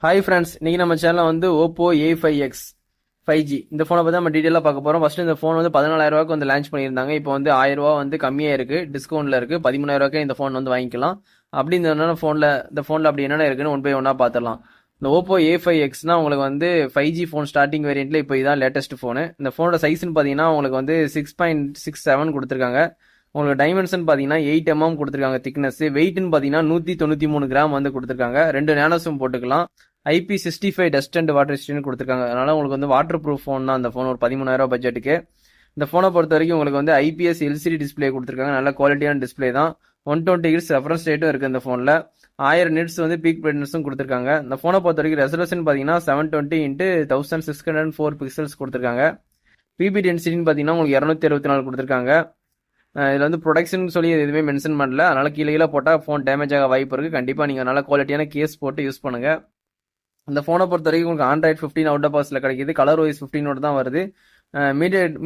Hi friends, இன்னைக்கு நம்ம சேனல்ல வந்து ஓப்போ A5X 5G இந்த ஃபோனை பத்தி நம்ம டீடைலா பார்க்க போறோம். ஃபர்ஸ்ட் இந்த ஃபோன் வந்து 14,000 ரூபாய்க்கு வந்து லான்ச் பண்ணியிருந்தாங்க. இப்போ வந்து 1000 ரூபாய் வந்து கம்மியா இருக்கு, டிஸ்கவுண்ட்ல இருக்கு. 13,000 ரூபாய்க்கு இந்த ஃபோன் வந்து வாங்கிக்கலாம். அப்படி இந்த ஃபோன்ல அப்படி என்னென்ன இருக்குன்னு ஒன் பை ஒன்னா பார்த்துடலாம். இந்த ஓப்போ A5Xனா உங்களுக்கு வந்து 5G ஃபோன் ஸ்டார்டிங் வேரியன்ட்ல இப்போ இதான் லேட்டஸ்ட் ஃபோனு. இந்த ஃபோனோட சைஸ்ன்னு பார்த்தீங்கன்னா உங்களுக்கு வந்து 6.67 கொடுத்துருக்காங்க. உங்களுக்கு டைமென்ஷன் பார்த்தீங்கன்னா 8 mm கொடுத்துருக்காங்க திக்னஸ். வெயிட்னு பார்த்தீங்கன்னா 193 கிராம் வந்து கொடுத்துருக்காங்க. 2 நேனோஸும் போட்டுக்கலாம். IP65 dust and water resistant கொடுத்துருக்காங்க. அதனால உங்களுக்கு வந்து வாட்டர் ப்ரூஃப் ஃபோன் தான் அந்த ஃபோன், ஒரு 13,000 பட்ஜெட்டுக்கு. இந்த ஃபோனை பொறுத்த வரைக்கும் உங்களுக்கு வந்து IPS LCD டிஸ்பிளே கொடுத்துருக்காங்க. நல்ல குவாலிட்டியான டிஸ்பிளே தான். 120 Hz ரெஃபரன்ஸ் ரேட்டும் இருக்கு இந்த ஃபோனில். 1000 nits வந்து பீக் பிரைட்னஸும் கொடுத்துருக்காங்க. இந்த ஃபோனை பொறுத்த வரைக்கும் ரெசல்யூஷன் பார்த்தீங்கன்னா 720x1604 பிக்சல்ஸ் கொடுத்துருக்காங்க. பிபி டென்சிட்டின்னு பார்த்தீங்கன்னா உங்களுக்கு 264 கொடுத்துருக்காங்க. இதில் வந்து ப்ரொடக்ஷன் சொல்லி எதுவுமே மென்ஷன் பண்ணல. அதனால கீழே போட்டால் ஃபோன் டேமேஜ் ஆக வாய்ப்பு இருக்கு. கண்டிப்பாக நீங்கள் நல்ல குவாலிட்டியான கேஸ் போட்டு யூஸ் பண்ணுங்க. இந்த ஃபோனை பொறுத்த வரைக்கும் உங்களுக்கு Android 15 அவுட் ஆஃப் பாக்ஸில் கிடைக்குது. கலர் OS 15 தான் வருது.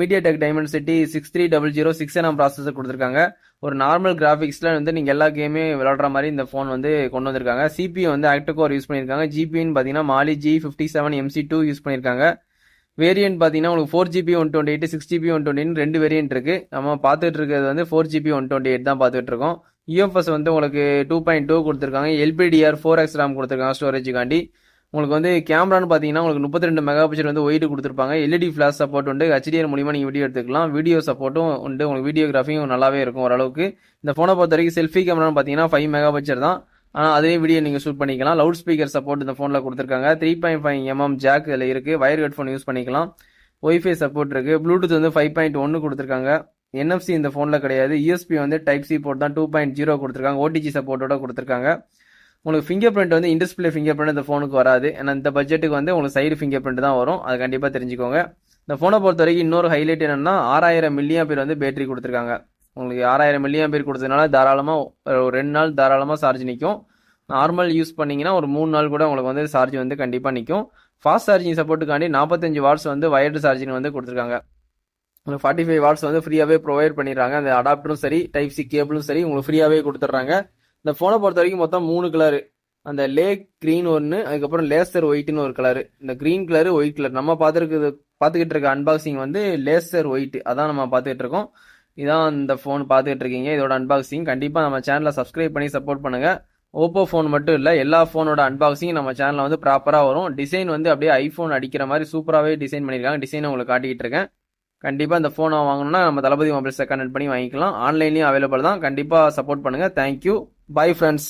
மீடியாடெக் டைமென்சிட்டி 6300 6nm ப்ராசஸர் கொடுத்துருக்காங்க. ஒரு நார்மல் கிராஃபிக்ஸில் வந்து நீங்கள் எல்லா கேமே விளையாடுற மாதிரி இந்த ஃபோன் வந்து கொண்டு வந்திருக்காங்க. CPU வந்து ஆக்டோகோர் யூஸ் பண்ணியிருக்காங்க. GPUன்னு பார்த்தீங்கன்னா Mali G57MC2 யூஸ் பண்ணியிருக்காங்க. வேரியன்ட் பார்த்தீங்கன்னா உங்களுக்கு 4GB 128 6GB 128 ரெண்டு வேரியன்ட் இருக்கு. நம்ம பார்த்துட்டு இருக்கிறது வந்து 4GB 128 தான் பார்த்துட்டு இருக்கோம். UFS வந்து உங்களுக்கு 2.2 கொடுத்துருக்காங்க. LPDR 4x RAM கொடுத்துருக்காங்க ஸ்டோரேஜுக்காண்டி. உங்களுக்கு வந்து கேமரான்னு பார்த்தீங்கன்னா உங்களுக்கு 32 மெகாபிக்சல் வந்து ஒயிட் கொடுத்துருப்பாங்க. LED ஃபிளாஷ் சப்போர்ட் உண்டு. HDR மூலியமா நீங்கள் வீடியோ எடுத்துக்கலாம். வீடியோ சப்போர்ட்டும் உண்டு. உங்களுக்கு வீடியோகிராஃபியும் நல்லாவே இருக்கும் ஓரளவுக்கு. இந்த ஃபோனை பொறுத்த வரைக்கும் செல்ஃபி கேமரான்னு பார்த்தீங்கன்னா 5 மெகாபிக்சல் தான். ஆனால் அதே வீடியோ நீங்கள் ஷூட் பண்ணிக்கலாம். லவுட் ஸ்பீக்கர் சப்போர்ட் இந்த ஃபோனில் கொடுத்துருக்காங்க. 3.5 mm ஜாக் இதில் இருக்குது. வயர் ஹெட்ஃபோன் யூஸ் பண்ணிக்கலாம். ஒய்ஃபை சப்போர்ட் இருக்குது. ப்ளூடூத் வந்து 5.1 கொடுத்துருக்காங்க. NFC இந்த ஃபோனில் கிடையாது. USB வந்து டைப் சி போர்ட் தான் 2.0 கொடுத்துருக்காங்க. OTG சப்போர்ட்டோட கொடுத்துருக்காங்க. உங்களுக்கு ஃபிங்கர் பிரிண்ட் வந்து இன்டிஸ்பிளே ஃபிங்கர் பிரிண்ட் இந்த ஃபோனுக்கு வராது. ஏன்னா இந்த பட்ஜெட்டுக்கு வந்து உங்களுக்கு சைடு ஃபிங்கர் பிரிண்ட் தான் வரும். அது கண்டிப்பாக தெரிஞ்சுக்கோங்க. இந்த ஃபோனை பொறுத்த வரைக்கும் இன்னொரு ஹைலைட் என்னன்னா 6000 mAh வந்து பேட்டரி கொடுத்துருக்காங்க. உங்களுக்கு 6000 mAh கொடுத்ததுனால தாராளமாக ஒரு 2 நாள் தாராளமாக சார்ஜ் நிற்கும். நார்மல் யூஸ் பண்ணீங்கன்னா ஒரு 3 நாள் கூட உங்களுக்கு வந்து சார்ஜ் வந்து கண்டிப்பாக நிற்கும். ஃபாஸ்ட் சார்ஜிங் சப்போர்ட்டுக்காண்டி 45 வாட்ஸ் வந்து வயர்டு சார்ஜிங் வந்து கொடுத்துருக்காங்க. உங்களுக்கு 45 வாட்ஸ் வந்து ஃப்ரீயாகவே ப்ரொவைட் பண்ணிடுறாங்க. அந்த அடாப்டரும் சரி, டைப் சி கேபிளும் சரி உங்களுக்கு ஃப்ரீயாகவே கொடுத்துட்றாங்க. இந்த ஃபோனை பொறுத்த வரைக்கும் மொத்தம் 3 கலரு. அந்த லேக் கிரீன் ஒன்று, அதுக்கப்புறம் லேசர் ஒயிட்னு ஒரு கலரு. இந்த கிரீன் கலரு ஒயிட் கலர் நம்ம பார்த்துக்கிட்டு இருக்க அன்பாக்சிங் வந்து லேசர் ஒயிட், அதான் நம்ம பார்த்துக்கிட்டு இருக்கோம். இதான் இந்த ஃபோன் பார்த்துக்கிட்டு இருக்கீங்க. இதோட அன்பாக்சிங் கண்டிப்பாக நம்ம சேனலை சப்ஸ்கிரைப் பண்ணி சப்போர்ட் பண்ணுங்க. ஓப்போ ஃபோன் மட்டும் இல்லை, எல்லா ஃபோனோட அன்பாக்சிங் நம்ம சேனலில் வந்து ப்ராப்பராக வரும். டிசைன் வந்து அப்படியே ஐஃபோன் அடிக்கிற மாதிரி சூப்பராகவே டிசைன் பண்ணியிருக்காங்க. டிசைனை உங்களுக்கு காட்டிக்கிட்டு இருக்கேன். கண்டிப்பாக இந்த ஃபோனை வாங்கணும்னா நம்ம தளபதி மொபைல்ஸை கனெக்ட் பண்ணி வாங்கிக்கலாம். ஆன்லைன்லேயும் அவைலபிள் தான். கண்டிப்பாக சப்போர்ட் பண்ணுங்கள். தேங்க்யூ. Bye friends.